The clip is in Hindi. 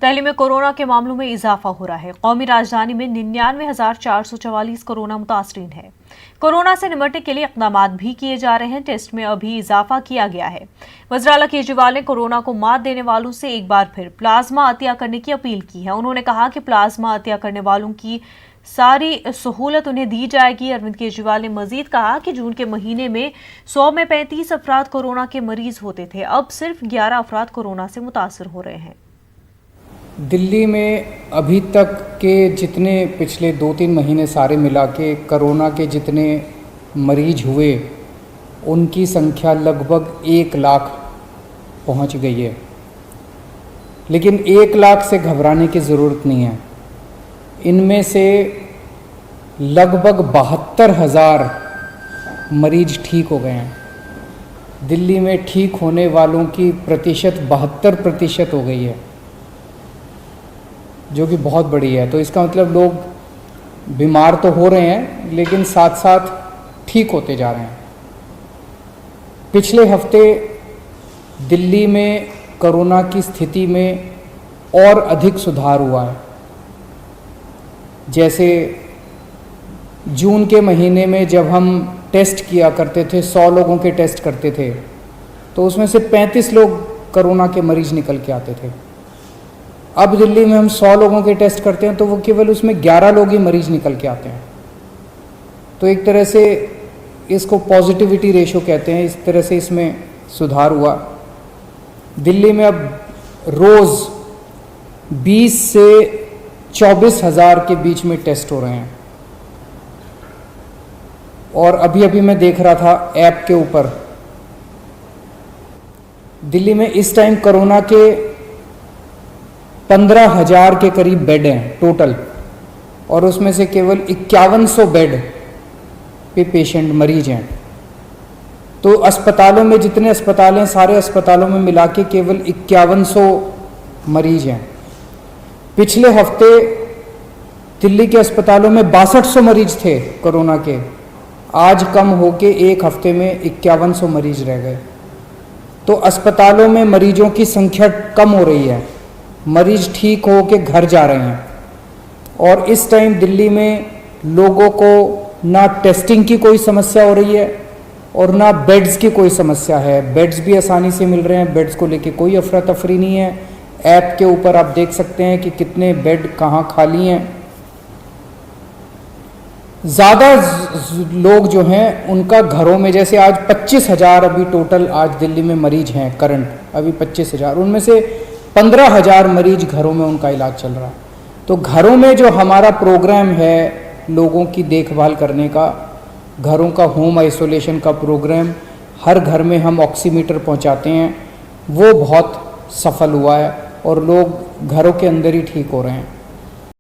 दिल्ली में कोरोना के मामलों में इजाफा हो रहा है। कौमी राजधानी में 99,444 कोरोना मुतासरीन है। कोरोना से निपटने के लिए इकदाम भी किए जा रहे हैं। टेस्ट में अभी इजाफा किया गया है। वज़ीर केजरीवाल ने कोरोना को मात देने वालों से एक बार फिर प्लाज्मा अतिया करने की अपील की है। उन्होंने कहा कि प्लाज्मा अतिया करने वालों की सारी सहूलत उन्हें दी जाएगी। अरविंद केजरीवाल ने मजीद कहा कि जून के महीने में 100 में 35 अफराद कोरोना के मरीज होते थे, अब सिर्फ 11 अफराद कोरोना से मुतासर हो रहे हैं। दिल्ली में अभी तक के जितने पिछले 2-3 महीने सारे मिला के कोरोना के जितने मरीज हुए उनकी संख्या लगभग 1 लाख पहुंच गई है। लेकिन 1 लाख से घबराने की ज़रूरत नहीं है। इनमें से लगभग 72,000 मरीज ठीक हो गए हैं। दिल्ली में ठीक होने वालों की प्रतिशत 72% हो गई है, जो कि बहुत बड़ी है। तो इसका मतलब लोग बीमार तो हो रहे हैं लेकिन साथ साथ ठीक होते जा रहे हैं। पिछले हफ्ते दिल्ली में कोरोना की स्थिति में और अधिक सुधार हुआ है। जैसे जून के महीने में जब हम टेस्ट किया करते थे, 100 लोगों के टेस्ट करते थे, तो उसमें से 35 लोग कोरोना के मरीज निकल के आते थे। अब दिल्ली में हम 100 लोगों के टेस्ट करते हैं तो वो केवल उसमें 11 लोग ही मरीज निकल के आते हैं। तो एक तरह से इसको पॉजिटिविटी रेशो कहते हैं। इस तरह से इसमें सुधार हुआ। दिल्ली में अब रोज़ 20 से 24,000 के बीच में टेस्ट हो रहे हैं। और अभी अभी मैं देख रहा था ऐप के ऊपर, दिल्ली में इस टाइम कोरोना के 15,000 के करीब बेड हैं टोटल, और उसमें से केवल 5100 बेड पे पेशेंट मरीज हैं। तो अस्पतालों में जितने अस्पताल हैं, सारे अस्पतालों में मिला के केवल 5100 मरीज हैं। पिछले हफ्ते दिल्ली के अस्पतालों में 6200 मरीज थे कोरोना के, आज कम होके एक हफ्ते में 5100 मरीज रह गए। तो अस्पतालों में मरीजों की संख्या कम हो रही है, मरीज ठीक हो के घर जा रहे हैं। और इस टाइम दिल्ली में लोगों को ना टेस्टिंग की कोई समस्या हो रही है और ना बेड्स की कोई समस्या है। बेड्स भी आसानी से मिल रहे हैं, बेड्स को लेके कोई अफरा तफरी नहीं है। ऐप के ऊपर आप देख सकते हैं कि कितने बेड कहाँ खाली हैं। ज़्यादा लोग जो हैं उनका घरों में, जैसे आज 25,000 अभी टोटल आज दिल्ली में मरीज हैं करंट, अभी 25,000, उनमें से 15,000 मरीज घरों में उनका इलाज चल रहा है। तो घरों में जो हमारा प्रोग्राम है लोगों की देखभाल करने का, घरों का होम आइसोलेशन का प्रोग्राम, हर घर में हम ऑक्सीमीटर पहुंचाते हैं, वो बहुत सफल हुआ है और लोग घरों के अंदर ही ठीक हो रहे हैं।